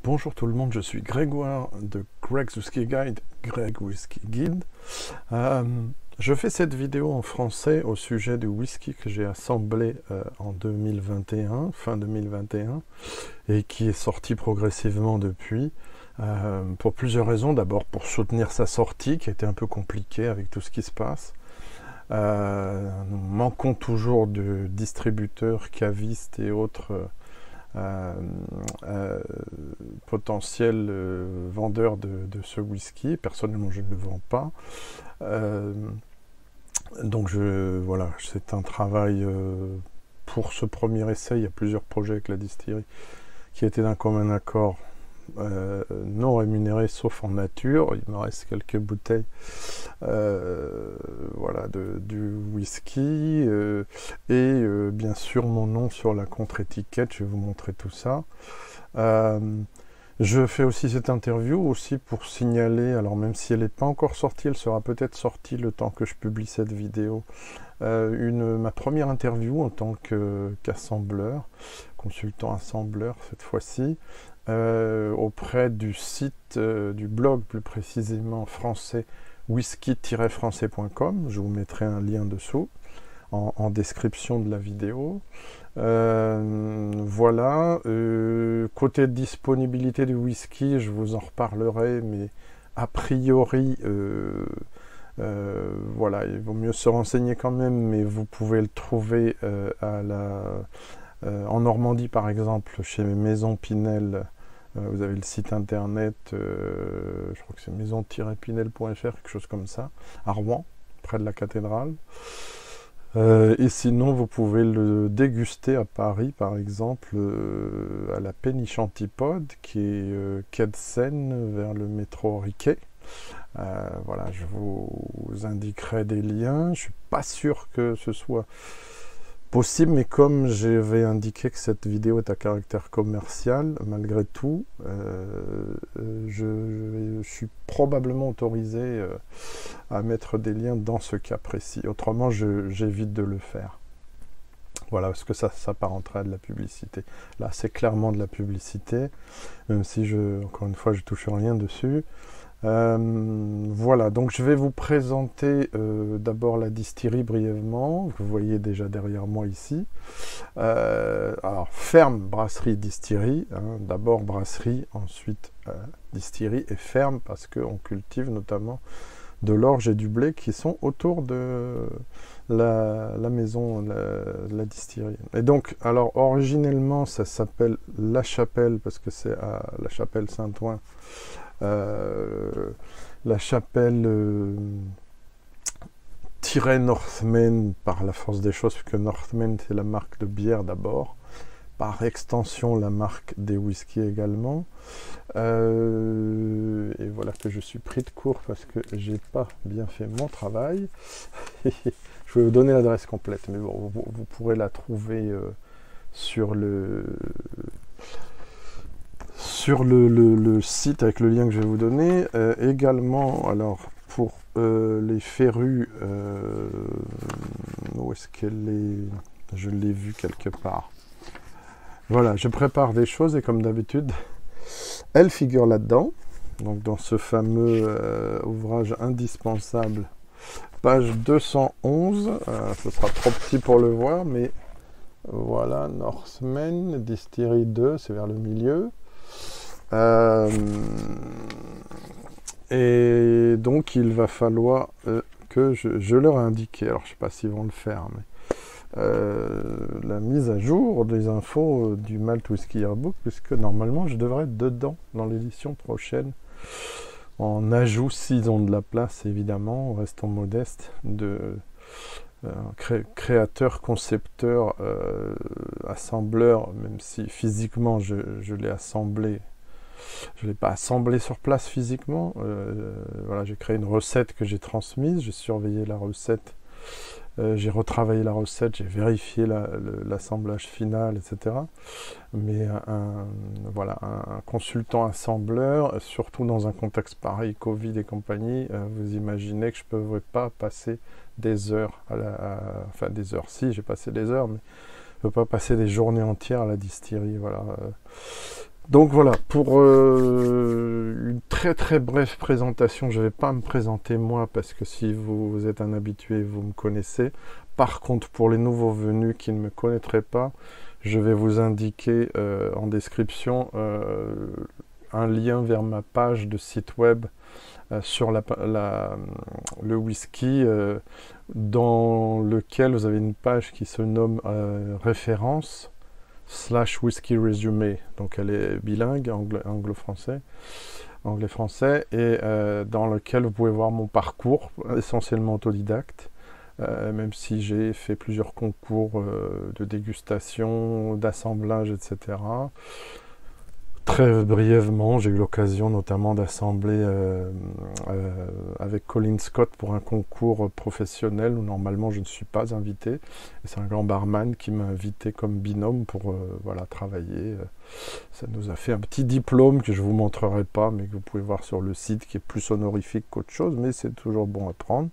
Bonjour tout le monde, je suis Grégoire de Greg's Whisky Guide, Greg Whisky Guide. Je fais cette vidéo en français au sujet du whisky que j'ai assemblé en 2021, fin 2021, et qui est sorti progressivement depuis, pour plusieurs raisons. D'abord pour soutenir sa sortie, qui a été un peu compliquée avec tout ce qui se passe. Nous manquons toujours de distributeurs, cavistes et autres potentiel vendeur de ce whisky. Personnellement, je ne le vends pas. Donc, voilà, c'est un travail pour ce premier essai. Il y a plusieurs projets avec la distillerie qui étaient d'un commun accord non rémunéré sauf en nature. Il me reste quelques bouteilles voilà, du whisky et bien sûr mon nom sur la contre-étiquette. Je vais vous montrer tout ça. Je fais aussi cette interview aussi pour signaler, alors même si elle n'est pas encore sortie, elle sera peut-être sortie le temps que je publie cette vidéo, ma première interview en tant qu'assembleur, consultant assembleur cette fois-ci, auprès du site, du blog plus précisément français, whisky-français.com. Je vous mettrai un lien dessous en description de la vidéo. Voilà. Côté disponibilité du whisky, je vous en reparlerai, mais a priori, voilà, il vaut mieux se renseigner quand même, mais vous pouvez le trouver en Normandie par exemple, chez Maison Pinel. Vous avez le site internet, je crois que c'est maison-pinel.fr, quelque chose comme ça, à Rouen, près de la cathédrale. Et sinon, vous pouvez le déguster à Paris, par exemple, à la Péniche Antipode, qui est quai de Seine, vers le métro Riquet. Voilà, je vous indiquerai des liens. Je ne suis pas sûr que ce soit possible, mais comme j'avais indiqué que cette vidéo est à caractère commercial, malgré tout, je suis probablement autorisé à mettre des liens dans ce cas précis. Autrement, j'évite de le faire. Voilà, parce que ça s'apparenterait à de la publicité. Là, c'est clairement de la publicité, même si, encore une fois, je touche rien dessus. Voilà, donc je vais vous présenter d'abord la distillerie brièvement. Vous voyez déjà derrière moi ici. Alors, ferme, brasserie, distillerie. Hein, d'abord brasserie, ensuite distillerie, et ferme parce qu'on cultive notamment de l'orge et du blé qui sont autour de la maison, la distillerie. Et donc, alors originellement, ça s'appelle La Chapelle parce que c'est à La Chapelle Saint-Ouen. La Chapelle Northmen par la force des choses, puisque Northmen c'est la marque de bière d'abord, par extension la marque des whiskies également. Et voilà que je suis pris de court parce que j'ai pas bien fait mon travail. Je vais vous donner l'adresse complète, mais bon, vous pourrez la trouver sur le site avec le lien que je vais vous donner. Également, alors pour les férus, où est-ce qu'elle est? Je l'ai vue quelque part. Voilà, je prépare des choses et comme d'habitude, elle figure là-dedans. Donc dans ce fameux ouvrage indispensable, page 211. Ce sera trop petit pour le voir, mais voilà, Northmen, distillerie 2, c'est vers le milieu. Et donc il va falloir que je leur ai indiqué, alors je ne sais pas s'ils vont le faire, mais la mise à jour des infos du Malt Whisky Yearbook, puisque normalement je devrais être dedans dans l'édition prochaine, en ajout s'ils ont de la place évidemment, restant modeste, de créateur, concepteur, assembleur, même si physiquement je l'ai assemblé. Je ne l'ai pas assemblé sur place physiquement. Voilà, j'ai créé une recette que j'ai transmise, j'ai surveillé la recette, j'ai retravaillé la recette, j'ai vérifié l'assemblage final, etc. Mais voilà, un consultant assembleur, surtout dans un contexte pareil, Covid et compagnie, vous imaginez que je ne peux pas passer des heures, enfin des heures, si j'ai passé des heures, mais je ne peux pas passer des journées entières à la distillerie. Voilà. Donc voilà, pour une très très brève présentation, je ne vais pas me présenter moi parce que si vous êtes un habitué, vous me connaissez. Par contre, pour les nouveaux venus qui ne me connaîtraient pas, je vais vous indiquer en description un lien vers ma page de site web sur le whisky, dans lequel vous avez une page qui se nomme référence / whisky résumé. Donc elle est bilingue, anglais-français, et dans lequel vous pouvez voir mon parcours, essentiellement autodidacte, même si j'ai fait plusieurs concours de dégustation, d'assemblage, etc. Très brièvement, j'ai eu l'occasion notamment d'assembler avec Colin Scott pour un concours professionnel où normalement je ne suis pas invité. C'est un grand barman qui m'a invité comme binôme pour voilà, travailler. Ça nous a fait un petit diplôme que je ne vous montrerai pas, mais que vous pouvez voir sur le site, qui est plus honorifique qu'autre chose, mais c'est toujours bon à prendre.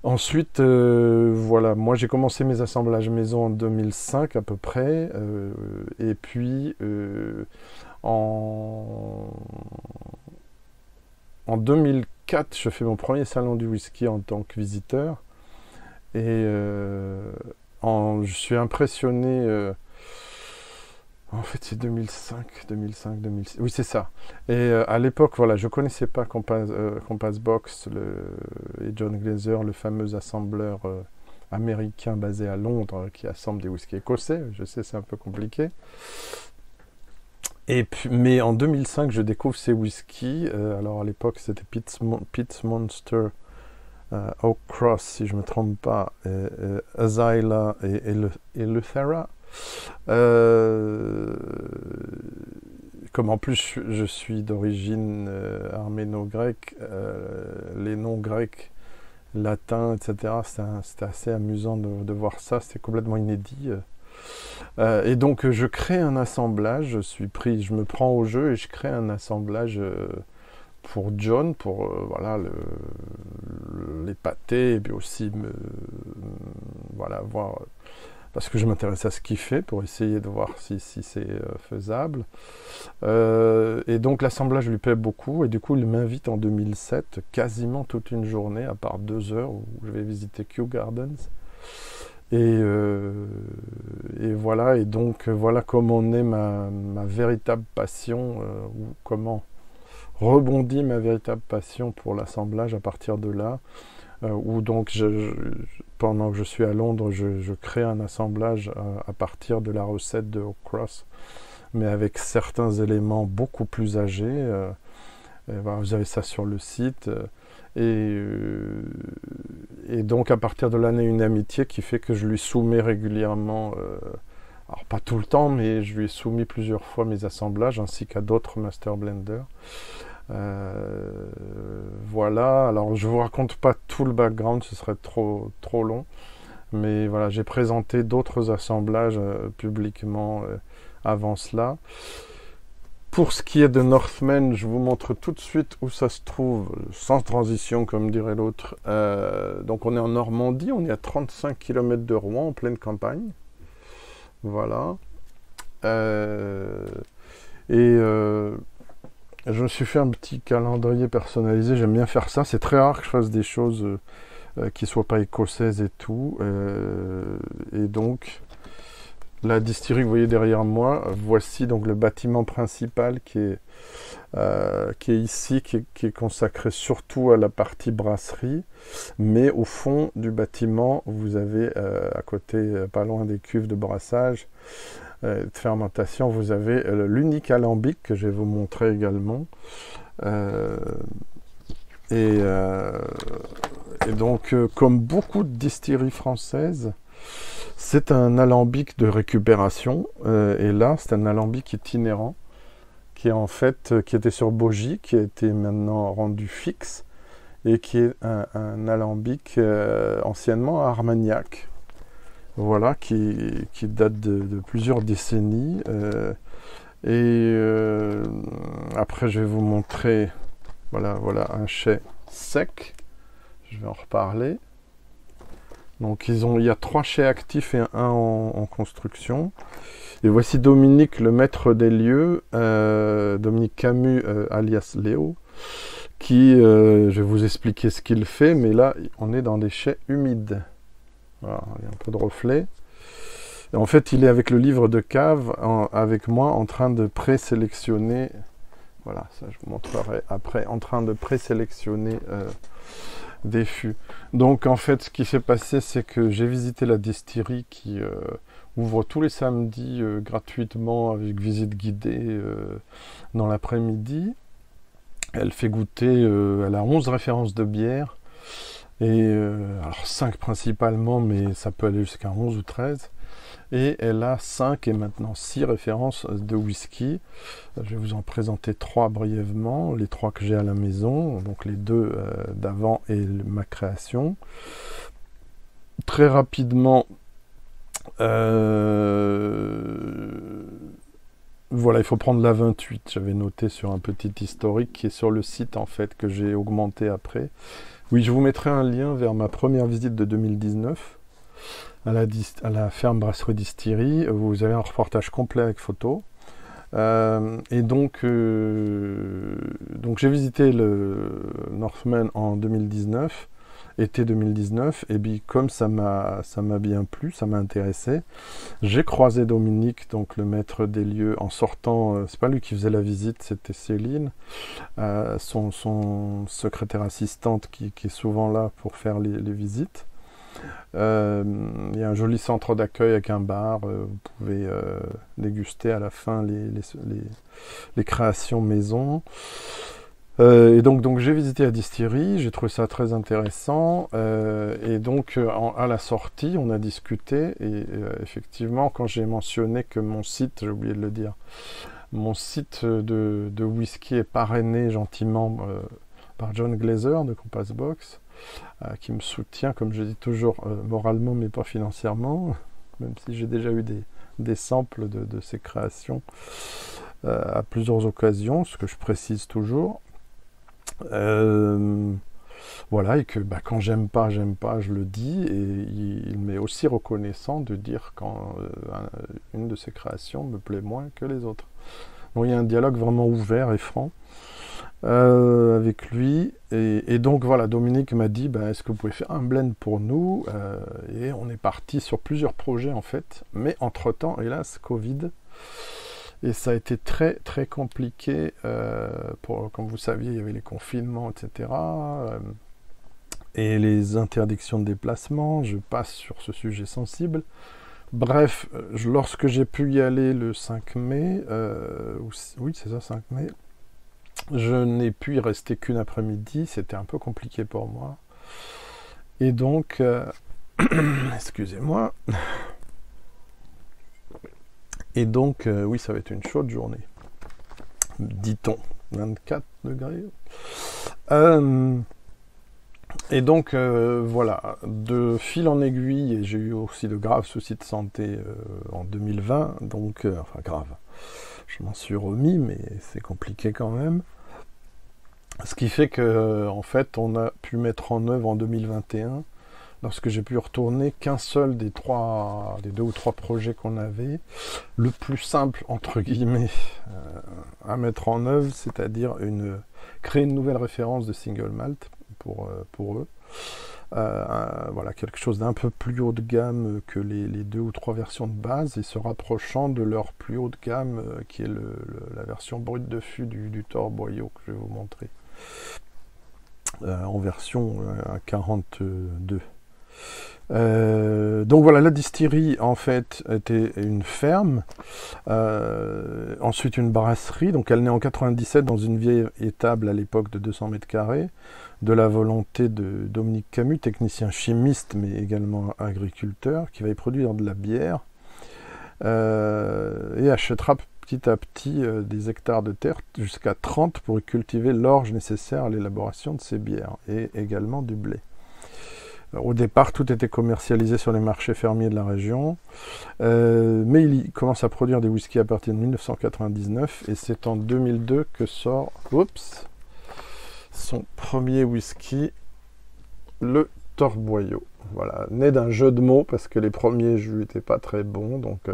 Ensuite, voilà, moi j'ai commencé mes assemblages maison en 2005 à peu près, et puis en 2004, je fais mon premier salon du whisky en tant que visiteur, et je suis impressionné. En fait, c'est 2005, 2006. Oui, c'est ça. Et à l'époque, voilà, je ne connaissais pas Compass Box et John Glaser, le fameux assembleur américain basé à Londres qui assemble des whiskies écossais. Je sais, c'est un peu compliqué. Et puis, mais en 2005, je découvre ces whiskies. Alors à l'époque, c'était Pitt's Monster, Oak Cross, si je ne me trompe pas, Azyla et Eleuthera. Comme en plus je suis d'origine arméno-grecque, les noms grecs, latins, etc., c'était assez amusant de voir ça, c'était complètement inédit. Et donc je crée un assemblage, je me prends au jeu et je crée un assemblage pour John, pour voilà, l'épater, et puis aussi voilà, voir... parce que je m'intéresse à ce qu'il fait pour essayer de voir si c'est faisable. Et donc l'assemblage lui plaît beaucoup, et du coup il m'invite en 2007 quasiment toute une journée, à part 2 heures où je vais visiter Kew Gardens. Et voilà, et donc voilà comment naît ma véritable passion, ou comment rebondit ma véritable passion pour l'assemblage à partir de là. Où donc pendant que je suis à Londres, je crée un assemblage à partir de la recette de Oak Cross, mais avec certains éléments beaucoup plus âgés. Voilà, vous avez ça sur le site. Et donc à partir de là naît une amitié qui fait que je lui soumets régulièrement, alors pas tout le temps, mais je lui ai soumis plusieurs fois mes assemblages, ainsi qu'à d'autres master blenders. Voilà, alors je vous raconte pas tout le background, ce serait trop long, mais voilà, j'ai présenté d'autres assemblages publiquement avant cela. Pour ce qui est de Northman, je vous montre tout de suite où ça se trouve, sans transition comme dirait l'autre. Donc on est en Normandie, on est à 35 km de Rouen, en pleine campagne. Voilà. Je me suis fait un petit calendrier personnalisé, j'aime bien faire ça. C'est très rare que je fasse des choses qui ne soient pas écossaises et tout. Et donc, la distillerie que vous voyez derrière moi, voici donc le bâtiment principal qui est ici, qui est consacré surtout à la partie brasserie. Mais au fond du bâtiment, vous avez à côté, pas loin des cuves de brassage, de fermentation, vous avez l'unique alambic que je vais vous montrer également. Et donc, comme beaucoup de distilleries françaises, c'est un alambic de récupération. Et là, c'est un alambic itinérant qui était sur bogie, qui a été maintenant rendu fixe, et qui est un alambic anciennement Armagnac. Voilà, qui date de plusieurs décennies. Après, je vais vous montrer, voilà un chai sec. Je vais en reparler. Donc il y a 3 chais actifs et un en construction. Et voici Dominique, le maître des lieux, Dominique Camus, alias Léo, qui, je vais vous expliquer ce qu'il fait, mais là, on est dans des chais humides. Voilà, il y a un peu de reflet. Et en fait, il est avec le livre de cave, avec moi, en train de présélectionner. Voilà, ça je vous montrerai après, en train de présélectionner des fûts. Donc en fait, ce qui s'est passé, c'est que j'ai visité la distillerie qui ouvre tous les samedis gratuitement avec visite guidée dans l'après-midi. Elle fait goûter, elle a 11 références de bière, et alors 5 principalement, mais ça peut aller jusqu'à 11 ou 13. Et elle a 5 et maintenant 6 références de whisky. Je vais vous en présenter 3 brièvement, les 3 que j'ai à la maison, donc les 2 d'avant et ma création. Très rapidement, voilà, il faut prendre la 28. J'avais noté sur un petit historique qui est sur le site en fait, que j'ai augmenté après. Oui, je vous mettrai un lien vers ma première visite de 2019. À la ferme brasserie distillerie, vous avez un reportage complet avec photos. Et donc j'ai visité le Northman en 2019, été 2019, et puis comme ça m'a bien plu, ça m'a intéressé, j'ai croisé Dominique, donc le maître des lieux, en sortant, c'est pas lui qui faisait la visite, c'était Céline, son secrétaire assistante qui est souvent là pour faire les visites. Il y a un joli centre d'accueil avec un bar, vous pouvez déguster à la fin les créations maison. Et donc j'ai visité la distillerie, j'ai trouvé ça très intéressant, et donc à la sortie on a discuté, et effectivement quand j'ai mentionné que mon site, j'ai oublié de le dire, mon site de whisky est parrainé gentiment par John Glazer de Compass Box, qui me soutient, comme je dis toujours, moralement mais pas financièrement, même si j'ai déjà eu des samples de ses créations à plusieurs occasions, ce que je précise toujours. Voilà, et que quand j'aime pas, je le dis, et il m'est aussi reconnaissant de dire quand une de ses créations me plaît moins que les autres. Donc il y a un dialogue vraiment ouvert et franc avec lui, et donc voilà, Dominique m'a dit est-ce que vous pouvez faire un blend pour nous, et on est parti sur plusieurs projets en fait, mais entre temps hélas Covid, et ça a été très très compliqué, comme vous saviez il y avait les confinements etc, et les interdictions de déplacement. Je passe sur ce sujet sensible. Bref, lorsque j'ai pu y aller le 5 mai, oui c'est ça, 5 mai, je n'ai pu y rester qu'une après-midi, c'était un peu compliqué pour moi. Et donc, excusez-moi, et donc, oui, ça va être une chaude journée, dit-on, 24 degrés. Et donc, voilà, de fil en aiguille, et j'ai eu aussi de graves soucis de santé en 2020, donc, enfin grave, je m'en suis remis, mais c'est compliqué quand même. Ce qui fait que, en fait, on a pu mettre en œuvre en 2021, lorsque j'ai pu retourner, qu'un seul des 2 ou 3 projets qu'on avait, le plus simple, entre guillemets, à mettre en œuvre, c'est-à-dire créer une nouvelle référence de single malt pour eux. Voilà, quelque chose d'un peu plus haut de gamme que les 2 ou 3 versions de base, et se rapprochant de leur plus haut de gamme, qui est la version brute de fût du Torboyau, que je vais vous montrer, en version à 42. Donc voilà, la distillerie en fait était une ferme, ensuite une brasserie, donc elle naît en 97 dans une vieille étable à l'époque de 200 mètres carrés, de la volonté de Dominique Camus, technicien chimiste mais également agriculteur, qui va y produire de la bière, et achètera petit à petit des hectares de terre, jusqu'à 30, pour y cultiver l'orge nécessaire à l'élaboration de ces bières, et également du blé. Au départ, tout était commercialisé sur les marchés fermiers de la région, mais il commence à produire des whiskies à partir de 1999, et c'est en 2002 que sort son premier whisky, le Torboyau. Voilà, né d'un jeu de mots parce que les premiers jus n'étaient pas très bons. Donc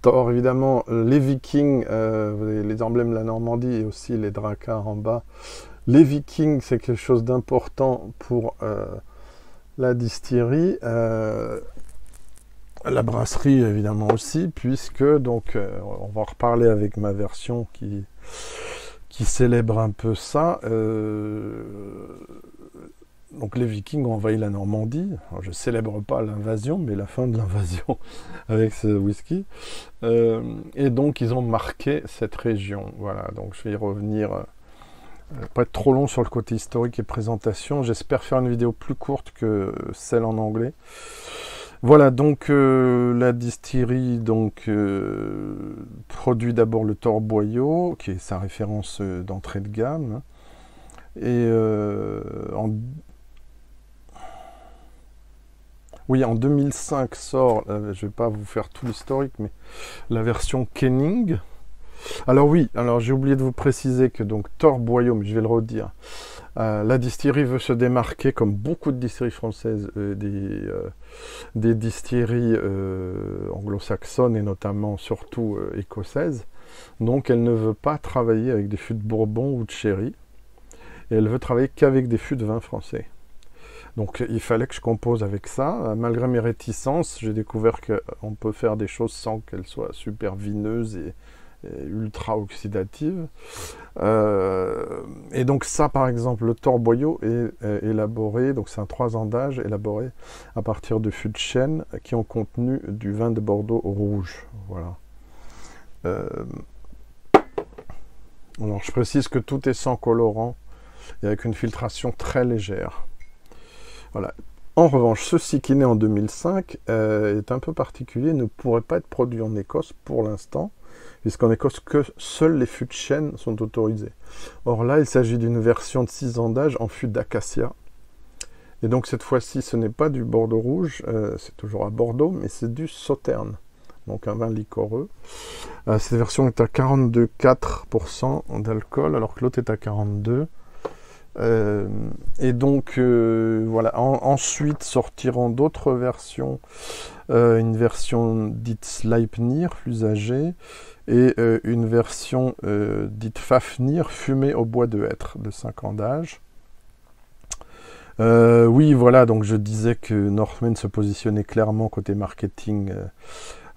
Thor, évidemment, les Vikings, vous avez les emblèmes de la Normandie et aussi les dracars en bas. Les Vikings, c'est quelque chose d'important pour la distillerie. La brasserie, évidemment, aussi, puisque, donc, on va en reparler avec ma version qui célèbre un peu ça. Donc les Vikings ont envahi la Normandie. Alors, je ne célèbre pas l'invasion, mais la fin de l'invasion avec ce whisky. Et donc ils ont marqué cette région. Voilà, donc je vais y revenir. Pas être trop long sur le côté historique et présentation. J'espère faire une vidéo plus courte que celle en anglais. Voilà, donc la distillerie produit d'abord le Torboyau, qui est sa référence d'entrée de gamme. Et en 2005 sort, je ne vais pas vous faire tout l'historique, mais la version Kenning. Alors j'ai oublié de vous préciser que donc Torboyau, mais je vais le redire, la distillerie veut se démarquer, comme beaucoup de distilleries françaises, des distilleries anglo-saxonnes et notamment surtout écossaises. Donc elle ne veut pas travailler avec des fûts de Bourbon ou de Sherry, et elle veut travailler qu'avec des fûts de vin français. Donc il fallait que je compose avec ça. Malgré mes réticences, j'ai découvert qu'on peut faire des choses sans qu'elles soient super vineuses et ultra oxydatives. Et donc ça, par exemple, le Torboyau est élaboré, donc c'est un 3 ans d'âge, élaboré à partir de fûts de chêne qui ont contenu du vin de Bordeaux rouge. Voilà. Alors je précise que tout est sans colorant et avec une filtration très légère. Voilà. En revanche, ceci qui est né en 2005 est un peu particulier, ne pourrait pas être produit en Écosse pour l'instant, puisqu'en Écosse, seuls les fûts de chêne sont autorisés. Or là, il s'agit d'une version de 6 ans d'âge en fût d'acacia. Et donc cette fois-ci, ce n'est pas du Bordeaux rouge, c'est toujours à Bordeaux, mais c'est du Sauterne, donc un vin liquoreux. Cette version est à 42,4% d'alcool, alors que l'autre est à 42%. Et donc voilà, ensuite sortiront d'autres versions, une version dite Sleipnir, plus âgée, et une version dite Fafnir, fumée au bois de hêtre, de 5 ans d'âge. Oui, voilà, donc je disais que Northman se positionnait clairement côté marketing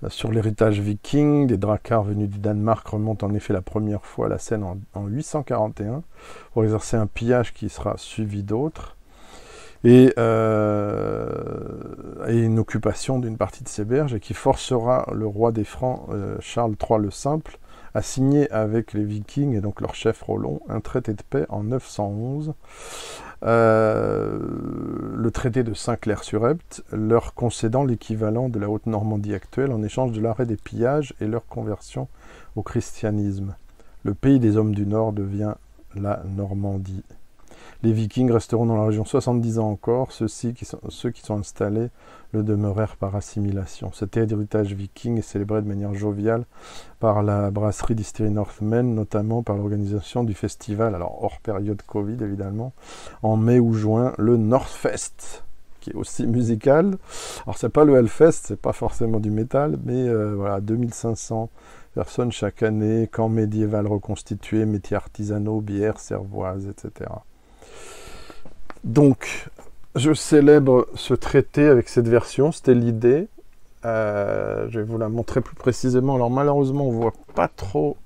sur l'héritage viking. Des dracars venus du Danemark remontent en effet la première fois à la Seine en 841 pour exercer un pillage qui sera suivi d'autres et une occupation d'une partie de ces berges et qui forcera le roi des Francs, Charles III le Simple, à signer avec les Vikings et donc leur chef Rollon un traité de paix en 911. Le traité de Saint-Clair-sur-Epte, leur concédant l'équivalent de la Haute-Normandie actuelle en échange de l'arrêt des pillages et leur conversion au christianisme. Le pays des hommes du Nord devient la Normandie. Les Vikings resteront dans la région 70 ans encore, ceux qui sont installés le demeurèrent par assimilation. Cet héritage viking est célébré de manière joviale par la brasserie distillerie Northman, notamment par l'organisation du festival, alors hors période Covid évidemment, en mai ou juin, le Northfest, qui est aussi musical. Alors c'est pas le Hellfest, c'est pas forcément du métal, mais voilà, 2500 personnes chaque année, camp médiéval reconstitué, métiers artisanaux, bières, cervoises, etc. Donc, je célèbre ce traité avec cette version, c'était l'idée. Je vais vous la montrer plus précisément. Alors malheureusement, on ne voit pas trop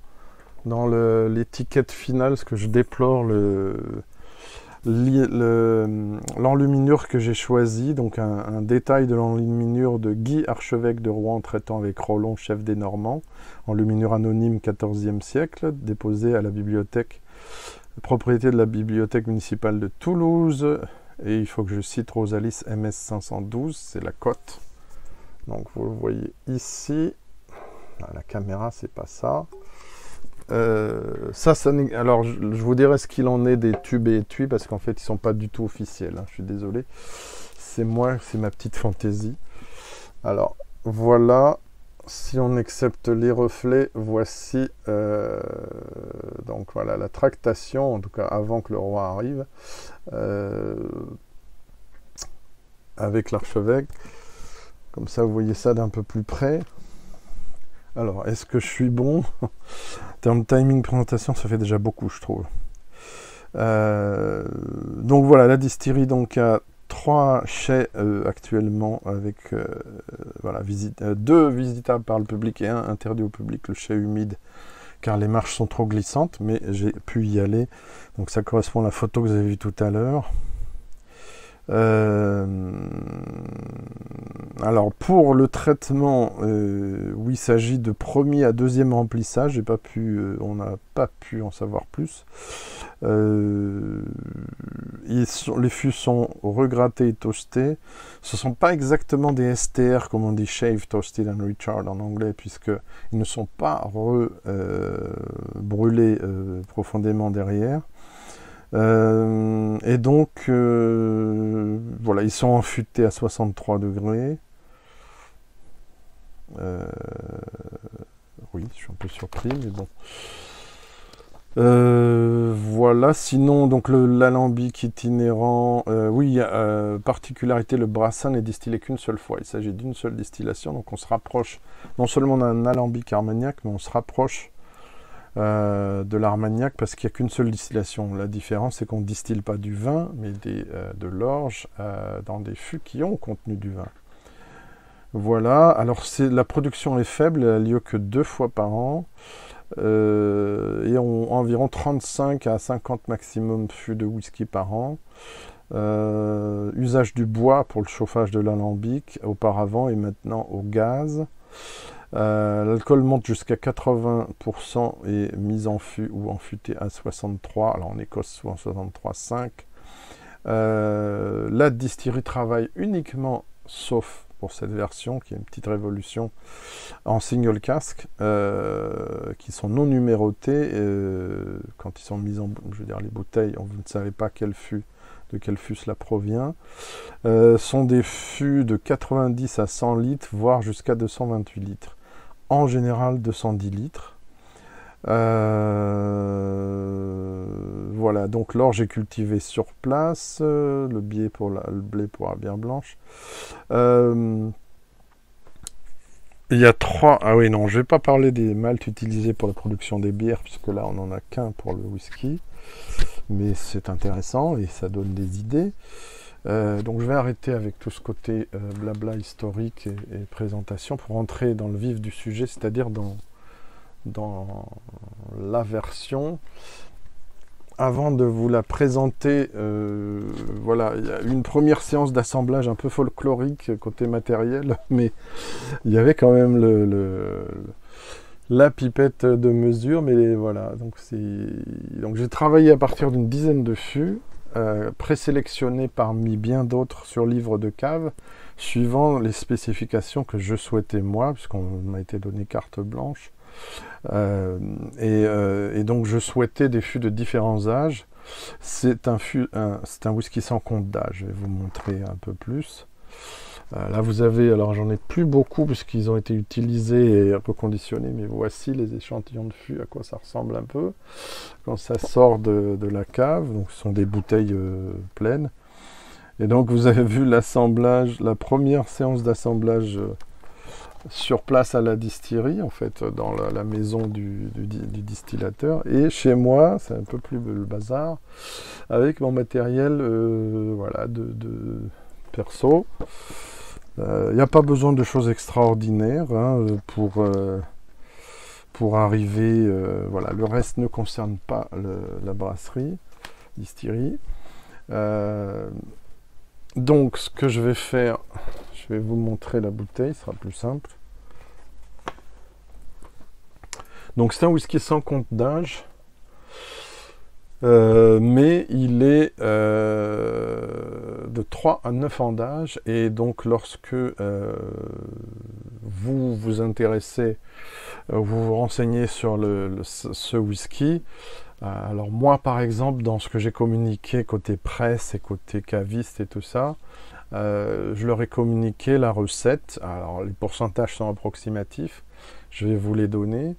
dans l'étiquette finale, ce que je déplore, l'enluminure que j'ai choisi. Donc un détail de l'enluminure de Guy, archevêque de Rouen, traitant avec Rollon, chef des Normands. Enluminure anonyme 14e siècle, déposée à la bibliothèque, propriété de la bibliothèque municipale de Toulouse. Et il faut que je cite Rosalis MS 512, c'est la cote. Donc vous le voyez ici. La caméra, c'est pas ça. Alors je vous dirai ce qu'il en est des tubes et étuis, parce qu'en fait ils sont pas du tout officiels, hein, je suis désolé. C'est moi, c'est ma petite fantaisie. Alors voilà, si on accepte les reflets, voici donc voilà la tractation, en tout cas avant que le roi arrive. avec l'archevêque. Comme ça, vous voyez ça d'un peu plus près. Alors, est-ce que je suis bon? En termes de timing présentation, ça fait déjà beaucoup, je trouve. Donc voilà, la distillerie donc a 3 chais actuellement avec voilà, 2 visitables par le public et 1 interdit au public, le chai humide, car les marches sont trop glissantes, mais j'ai pu y aller. Donc ça correspond à la photo que vous avez vue tout à l'heure. Alors pour le traitement, oui, il s'agit de premier à deuxième remplissage. On n'a pas pu en savoir plus. Les fûts sont regrattés et toastés. Ce ne sont pas exactement des STR, comme on dit Shave, Toasted and Recharred en anglais, puisqu'ils ne sont pas brûlés profondément derrière. Et donc, voilà, ils sont affûtés à 63 degrés. Oui, je suis un peu surpris, mais bon. Voilà, sinon, donc l'alambic itinérant, oui, particularité, le brassin n'est distillé qu'une seule fois. Il s'agit d'une seule distillation, donc on se rapproche non seulement d'un alambic armagnac, mais on se rapproche de l'armagnac parce qu'il n'y a qu'une seule distillation. La différence, c'est qu'on ne distille pas du vin, mais de l'orge dans des fûts qui ont contenu du vin. Voilà, alors la production est faible, elle a lieu que 2 fois par an, et environ 35 à 50 maximum fûts de whisky par an. Usage du bois pour le chauffage de l'alambic auparavant et maintenant au gaz. L'alcool monte jusqu'à 80% et mise en fût ou en fûté à 63. Alors en Écosse, souvent 63,5. La distillerie travaille uniquement, sauf pour cette version, qui est une petite révolution, en single cask, qui sont non numérotés. Quand ils sont mis en... Je veux dire, les bouteilles, vous ne savez pas de quel fût cela provient. Sont des fûts de 90 à 100 litres, voire jusqu'à 228 litres. En général, 210 litres. Voilà, donc l'orge est cultivé sur place, le blé pour la bière blanche. Il y a 3... Ah oui, non, je ne vais pas parler des maltes utilisés pour la production des bières, puisque là, on n'en a qu'un pour le whisky. Mais c'est intéressant et ça donne des idées. Donc je vais arrêter avec tout ce côté blabla historique et présentation pour rentrer dans le vif du sujet, c'est-à-dire dans la version. Avant de vous la présenter, voilà, il y a une première séance d'assemblage un peu folklorique côté matériel, mais il y avait quand même la pipette de mesure, mais voilà, donc j'ai travaillé à partir d'une dizaine de fûts, présélectionnés parmi bien d'autres sur livre de cave, suivant les spécifications que je souhaitais moi, puisqu'on m'a été donné carte blanche. Et donc je souhaitais des fûts de différents âges. C'est un whisky sans compte d'âge. Je vais vous montrer un peu plus. Là vous avez, alors j'en ai plus beaucoup puisqu'ils ont été utilisés et reconditionnés, mais voici les échantillons de fûts, à quoi ça ressemble un peu quand ça sort de la cave. Donc ce sont des bouteilles pleines. Et donc vous avez vu l'assemblage, la première séance d'assemblage sur place à la distillerie, en fait, dans la maison du distillateur. Et chez moi, c'est un peu plus le bazar, avec mon matériel voilà, de perso. Il n'y a pas besoin de choses extraordinaires hein, pour arriver. Voilà, le reste ne concerne pas la brasserie, distillerie. Donc, ce que je vais faire, je vais vous montrer la bouteille, ce sera plus simple. Donc, c'est un whisky sans compte d'âge, mais il est de 3 à 9 ans d'âge. Et donc, lorsque vous vous intéressez, vous vous renseignez sur ce whisky, alors moi, par exemple, dans ce que j'ai communiqué côté presse et côté caviste et tout ça, je leur ai communiqué la recette. Alors les pourcentages sont approximatifs, je vais vous les donner.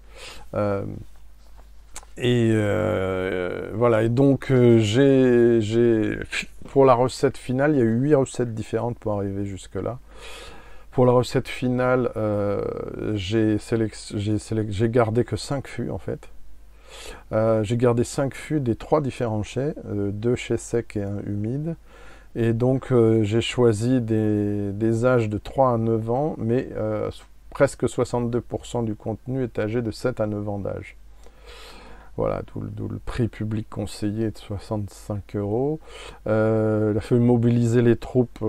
Voilà, et donc pour la recette finale, il y a eu 8 recettes différentes pour arriver jusque-là. Pour la recette finale, j'ai gardé que 5 fûts en fait. J'ai gardé 5 fûts des 3 différents chais, 2 chais secs et 1 humide. Et donc j'ai choisi des âges de 3 à 9 ans, mais presque 62% du contenu est âgé de 7 à 9 ans d'âge. Voilà, d'où le prix public conseillé de 65 €. Il a fallu mobiliser les troupes,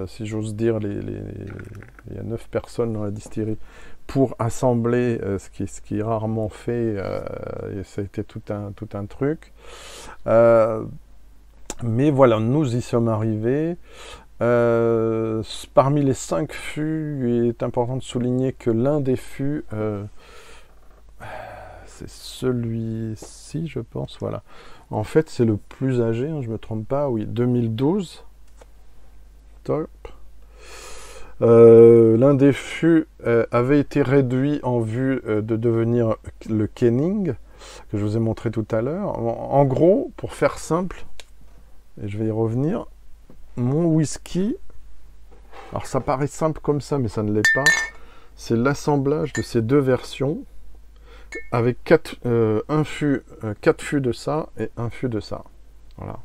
si j'ose dire, il y a 9 personnes dans la distillerie, pour assembler ce qui est rarement fait, et ça a été tout un truc. Mais voilà, nous y sommes arrivés. Parmi les 5 fûts, il est important de souligner que l'un des fûts... c'est celui-ci, je pense, voilà. En fait, c'est le plus âgé, hein, je ne me trompe pas, oui, 2012. Top. L'un des fûts avait été réduit en vue de devenir le Kenning, que je vous ai montré tout à l'heure. En gros, pour faire simple, et je vais y revenir, mon whisky, alors ça paraît simple comme ça, mais ça ne l'est pas, c'est l'assemblage de ces deux versions, avec 4 fûts de ça et un fût de ça. Voilà.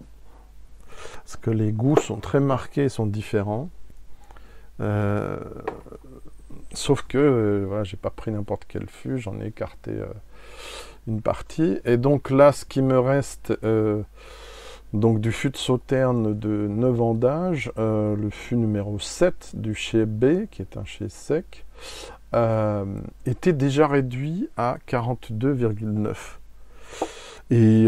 Parce que les goûts sont très marqués, sont différents. Sauf que voilà, j'ai pas pris n'importe quel fût, j'en ai écarté une partie. Et donc là, ce qui me reste, donc du fût de Sauterne de 9 ans d'âge, le fût numéro 7 du chai B, qui est un chai sec, était déjà réduit à 42,9. Et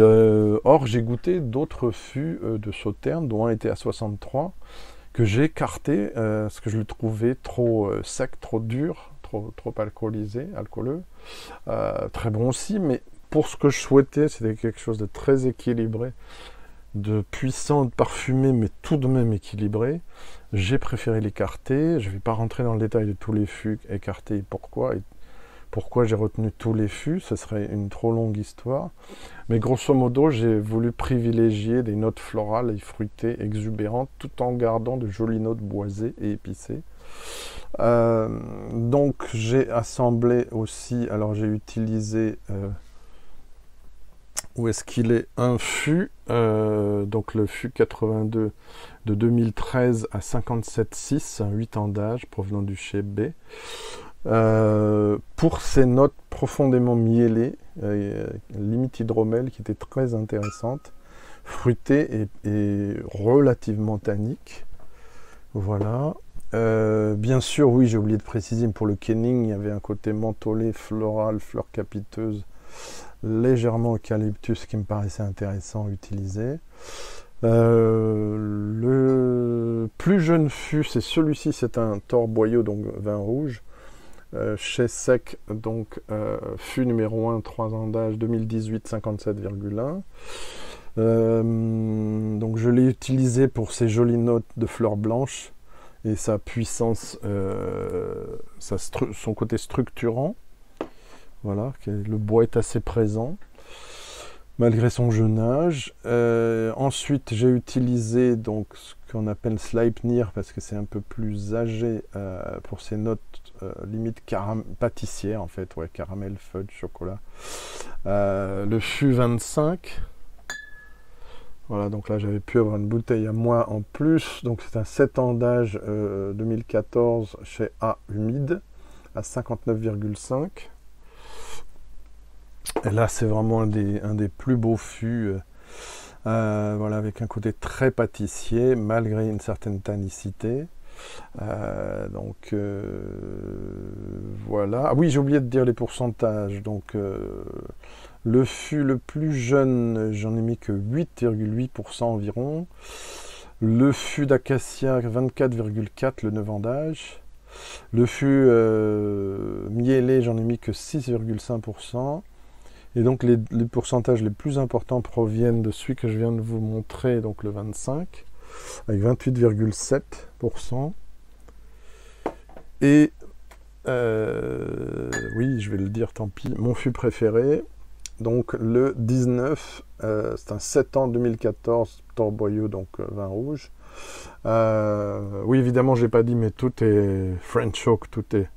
or, j'ai goûté d'autres fûts de Sauterne, dont un était à 63, que j'ai écarté, parce que je le trouvais trop sec, trop dur, trop alcooleux. Très bon aussi, mais pour ce que je souhaitais, c'était quelque chose de très équilibré, de puissant, de parfumé, mais tout de même équilibré. J'ai préféré l'écarter. Je ne vais pas rentrer dans le détail de tous les fûts écartés et pourquoi j'ai retenu tous les fûts, ce serait une trop longue histoire. Mais grosso modo, j'ai voulu privilégier des notes florales et fruitées exubérantes, tout en gardant de jolies notes boisées et épicées. Donc j'ai assemblé aussi, alors j'ai utilisé... où est-ce qu'il est un fût, donc le fût 82 de 2013 à 57,6, 8 ans d'âge, provenant du chai B. Pour ces notes profondément mielées, limite hydromel, qui était très intéressante, fruitée et relativement tannique. Voilà. Bien sûr, oui, j'ai oublié de préciser, pour le Kenning, il y avait un côté mentholé, floral, fleur capiteuse, légèrement eucalyptus, qui me paraissait intéressant à utiliser. Le plus jeune fût, c'est celui-ci, c'est un torboyau, donc vin rouge, chai sec, donc fût numéro 1, 3 ans d'âge, 2018, 57,1. Donc je l'ai utilisé pour ses jolies notes de fleurs blanches et sa puissance, son côté structurant. Voilà, le bois est assez présent, malgré son jeune âge. Ensuite, j'ai utilisé donc ce qu'on appelle Sleipnir, parce que c'est un peu plus âgé, pour ses notes limite pâtissière, en fait, ouais, caramel, fudge, chocolat. Le fût 25. Voilà, donc là, j'avais pu avoir une bouteille à moi en plus. Donc, c'est un 7 ans d'âge, 2014, chez A humide, à 59,5. Et là, c'est vraiment un des plus beaux fûts, voilà, avec un côté très pâtissier, malgré une certaine tannicité. Donc, voilà. Ah oui, j'ai oublié de dire les pourcentages. Donc, le fût le plus jeune, j'en ai mis que 8,8% environ. Le fût d'acacia, 24,4, le 9 ans d'âge. Le fût mielé, j'en ai mis que 6,5%. Et donc les pourcentages les plus importants proviennent de celui que je viens de vous montrer, donc le 25, avec 28,7%. Et oui, je vais le dire, tant pis, mon fût préféré, donc le 19, c'est un 7 ans 2014, Torboyeux, donc vin rouge. Oui, évidemment, je l'ai pas dit, mais tout est French Oak, tout est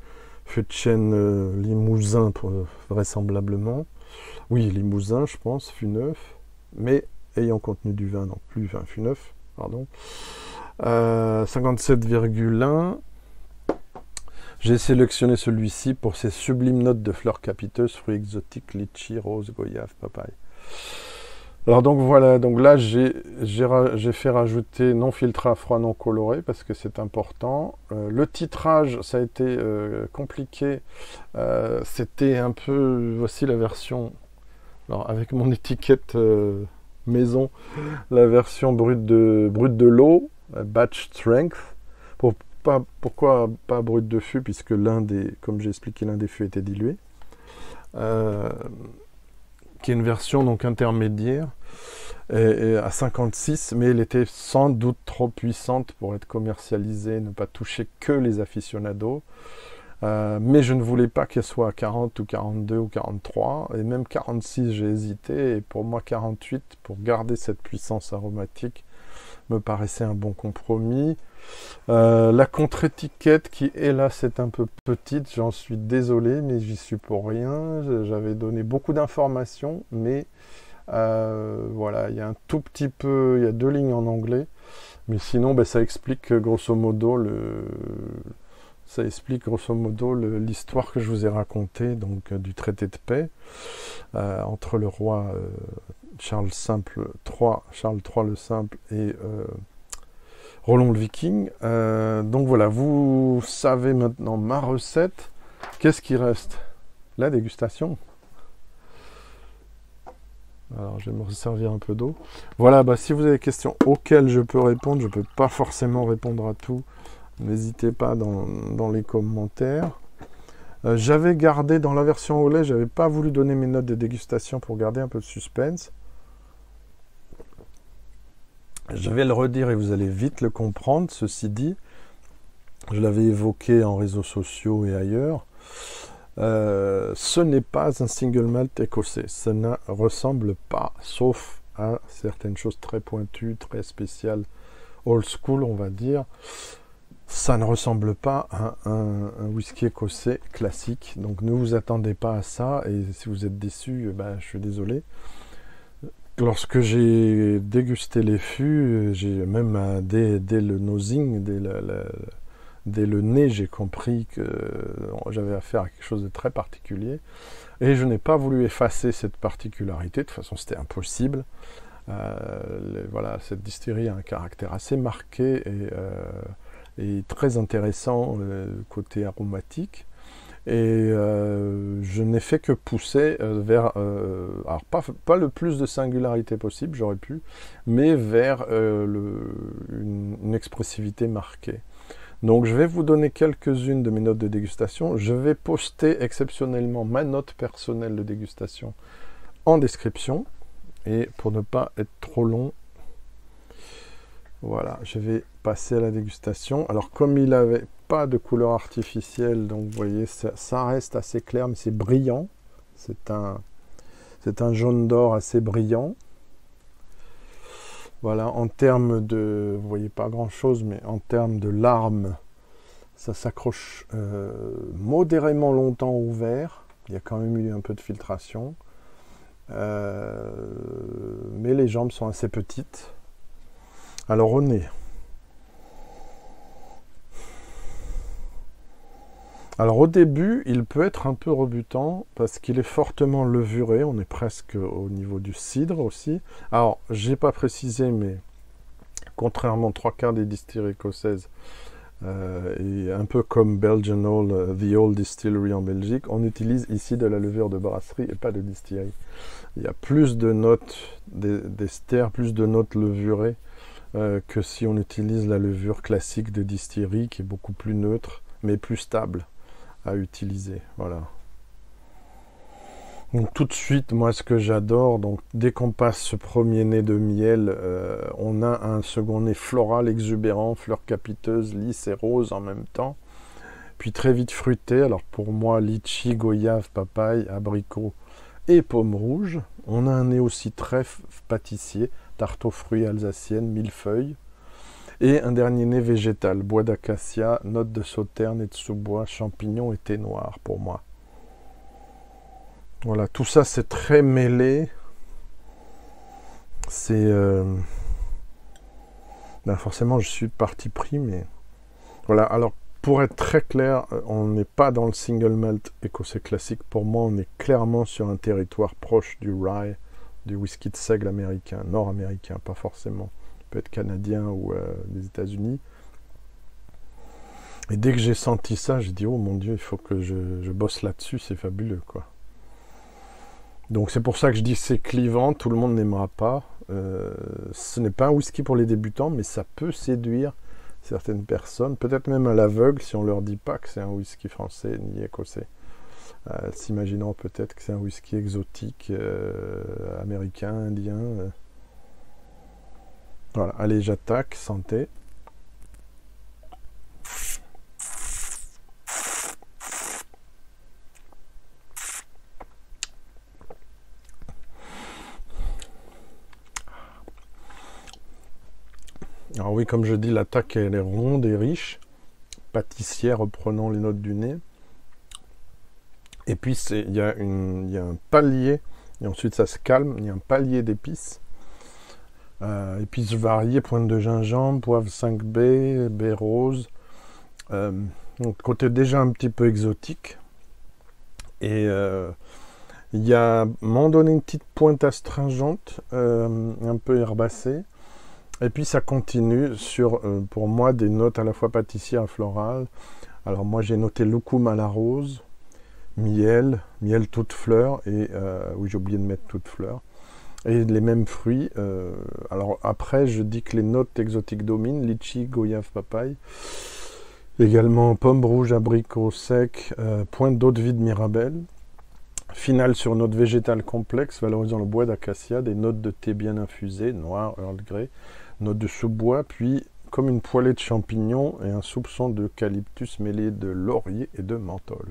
fût de chêne limousin, vraisemblablement. Oui, limousin, je pense, fût neuf, mais ayant contenu du vin, donc plus vin fût neuf, pardon. 57,1. J'ai sélectionné celui-ci pour ses sublimes notes de fleurs capiteuses, fruits exotiques, litchi, rose, goyave, papaye. Alors donc voilà, donc là j'ai fait rajouter non filtré à froid, non coloré, parce que c'est important. Le titrage, ça a été compliqué. C'était un peu, voici la version, alors avec mon étiquette maison, la version brute de l'eau, batch strength. Pourquoi pas brut de fût, puisque comme j'ai expliqué, l'un des fûts était dilué. Qui est une version donc intermédiaire et à 56, mais elle était sans doute trop puissante pour être commercialisée, ne pas toucher que les aficionados. Mais je ne voulais pas qu'elle soit à 40 ou 42 ou 43, et même 46 j'ai hésité, et pour moi 48, pour garder cette puissance aromatique, me paraissait un bon compromis. La contre-étiquette qui est là, c'est un peu petite, j'en suis désolé, mais j'y suis pour rien. J'avais donné beaucoup d'informations, mais voilà, il y a un tout petit peu, il y a 2 lignes en anglais, mais sinon ça explique grosso modo l'histoire que je vous ai racontée, donc du traité de paix entre le roi Charles III le Simple et Roland le Viking. Donc voilà, vous savez maintenant ma recette. Qu'est-ce qui reste? La dégustation. Alors je vais me resservir un peu d'eau. Voilà, si vous avez des questions auxquelles je peux répondre, je ne peux pas forcément répondre à tout. N'hésitez pas dans les commentaires. J'avais gardé dans la version au lait, j'avais pas voulu donner mes notes de dégustation pour garder un peu de suspense. Je vais le redire et vous allez vite le comprendre. Ceci dit, je l'avais évoqué en réseaux sociaux et ailleurs. Ce n'est pas un single malt écossais. Ça ne ressemble pas, sauf à certaines choses très pointues, très spéciales, old school, on va dire. Ça ne ressemble pas à un whisky écossais classique. Donc ne vous attendez pas à ça. Et si vous êtes déçus, je suis désolé. Lorsque j'ai dégusté les fûts, j'ai même dès le nosing, dès le nez, j'ai compris que j'avais affaire à quelque chose de très particulier. Et je n'ai pas voulu effacer cette particularité. De toute façon, c'était impossible. Voilà, cette distillerie a un caractère assez marqué et très intéressant côté aromatique. Et je n'ai fait que pousser vers, alors pas le plus de singularité possible, j'aurais pu, mais vers une expressivité marquée. Donc je vais vous donner quelques-unes de mes notes de dégustation. Je vais poster exceptionnellement ma note personnelle de dégustation en description. Et pour ne pas être trop long, voilà, je vais passer à la dégustation. Alors comme il n'avait pas de couleur artificielle, donc vous voyez, ça reste assez clair, mais c'est brillant. C'est un jaune d'or assez brillant. Voilà, en termes de, vous voyez pas grand chose, mais en termes de larmes, ça s'accroche modérément longtemps au verre. Il y a quand même eu un peu de filtration. Mais les jambes sont assez petites. Alors au nez. Alors au début, il peut être un peu rebutant parce qu'il est fortement levuré. On est presque au niveau du cidre aussi. Alors, j'ai pas précisé, mais contrairement aux 3/4 des distilleries écossaises, et un peu comme Belgian Old, The Old Distillery en Belgique, on utilise ici de la levure de brasserie et pas de distillerie. Il y a plus de notes d'ester, plus de notes levurées que si on utilise la levure classique de distillerie qui est beaucoup plus neutre mais plus stable à utiliser. Voilà. Donc tout de suite, moi ce que j'adore, donc dès qu'on passe ce premier nez de miel, on a un second nez floral exubérant, fleurs capiteuses, lisses et roses en même temps. Puis très vite fruité. Alors pour moi, litchi, goyave, papaye, abricot et pomme rouge. On a un nez aussi très pâtissier, tarte aux fruits alsacienne, millefeuille. Et un dernier nez végétal, bois d'acacia, notes de sauterne et de sous-bois, champignons et thé noir pour moi. Voilà, tout ça c'est très mêlé. C'est... Ben forcément je suis parti pris, mais... Voilà, alors pour être très clair, on n'est pas dans le single malt écossais classique. Pour moi, on est clairement sur un territoire proche du rye, du whisky de seigle américain, nord-américain, pas forcément. Peut être canadien ou des États-Unis. Et dès que j'ai senti ça, j'ai dit, oh mon Dieu, il faut que je bosse là-dessus, c'est fabuleux, quoi. Donc c'est pour ça que je dis que c'est clivant, tout le monde n'aimera pas. Ce n'est pas un whisky pour les débutants, mais ça peut séduire certaines personnes, peut-être même à l'aveugle, si on leur dit pas que c'est un whisky français ni écossais. S'imaginant peut-être que c'est un whisky exotique, américain, indien. Voilà, allez, j'attaque, santé. Alors oui, comme je dis, l'attaque elle est ronde et riche, pâtissière reprenant les notes du nez. Et puis il y a un palier, et ensuite ça se calme, il y a un palier d'épices. Épices variées, pointe de gingembre, poivre 5B, baie rose. Donc côté déjà un petit peu exotique. Et il y a à un moment donné une petite pointe astringente, un peu herbacée. Et puis ça continue sur, pour moi, des notes à la fois pâtissières et florales. Alors moi j'ai noté loukoum à la rose, miel toute fleur, et oui j'ai oublié de mettre toute fleur. Et les mêmes fruits. Alors après, je dis que les notes exotiques dominent, litchi, goyave, papaye. Également pomme rouge, abricot sec, pointe d'eau de vie de mirabelle. Finale sur notes végétales complexes, valorisant le bois d'acacia, des notes de thé bien infusées, noir, Earl Grey, notes de sous-bois, puis comme une poêlée de champignons et un soupçon d'eucalyptus mêlé de laurier et de menthol.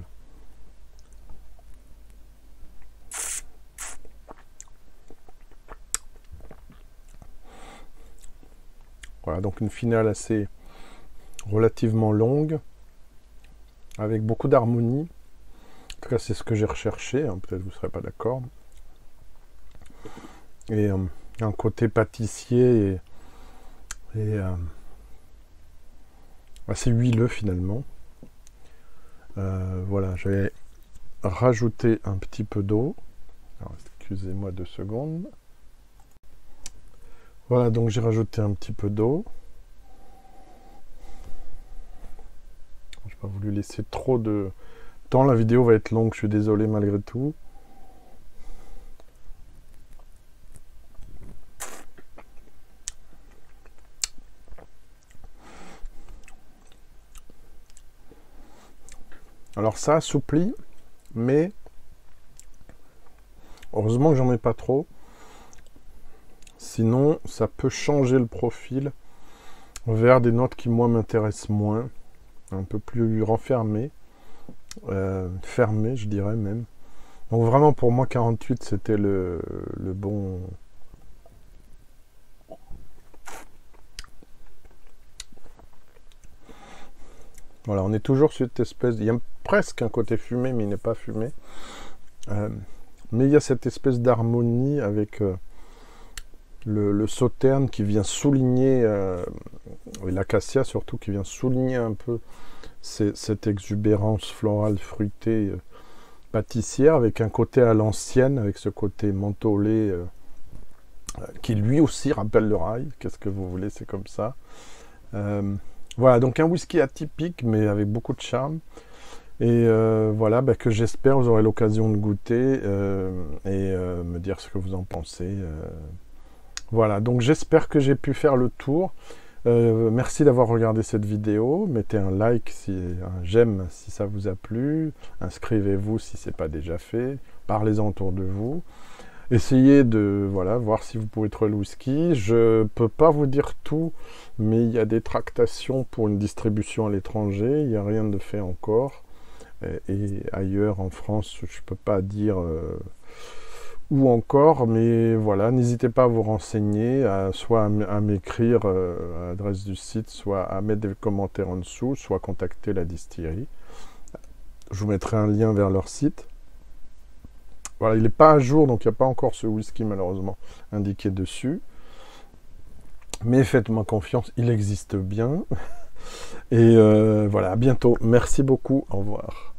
Voilà, donc une finale assez relativement longue, avec beaucoup d'harmonie. En tout cas, c'est ce que j'ai recherché, hein, peut-être vous ne serez pas d'accord. Et un côté pâtissier et assez huileux finalement. Voilà, je vais rajouter un petit peu d'eau. Alors, excusez-moi 2 secondes. Voilà, donc j'ai rajouté un petit peu d'eau. Je n'ai pas voulu laisser trop de temps. La vidéo va être longue, je suis désolé malgré tout. Alors ça assouplit, mais heureusement que j'en mets pas trop. Sinon, ça peut changer le profil vers des notes qui, moi, m'intéressent moins. Un peu plus renfermées. Fermées, je dirais même. Donc vraiment, pour moi, 48, c'était le bon... Voilà, on est toujours sur cette espèce... Il y a presque un côté fumé, mais il n'est pas fumé. Mais il y a cette espèce d'harmonie avec... le sauterne qui vient souligner, et l'acacia surtout, qui vient souligner un peu cette exubérance florale, fruitée, pâtissière, avec un côté à l'ancienne, avec ce côté mentholé, qui lui aussi rappelle le rail. Qu'est-ce que vous voulez, c'est comme ça. Voilà, donc un whisky atypique, mais avec beaucoup de charme. Et voilà, que j'espère vous aurez l'occasion de goûter et me dire ce que vous en pensez. Voilà, donc j'espère que j'ai pu faire le tour. Merci d'avoir regardé cette vidéo. Mettez un like, un j'aime si ça vous a plu. Inscrivez-vous si ce n'est pas déjà fait. Parlez-en autour de vous. Essayez de voir si vous pouvez trouver le whisky. Je ne peux pas vous dire tout, mais il y a des tractations pour une distribution à l'étranger. Il n'y a rien de fait encore. Et ailleurs en France, je ne peux pas dire... ou encore, mais voilà, n'hésitez pas à vous renseigner, soit à m'écrire à l'adresse du site, soit à mettre des commentaires en dessous, soit contacter la distillerie. Je vous mettrai un lien vers leur site. Voilà, il n'est pas à jour, donc il n'y a pas encore ce whisky malheureusement indiqué dessus. Mais faites-moi confiance, il existe bien. Et voilà, à bientôt. Merci beaucoup, au revoir.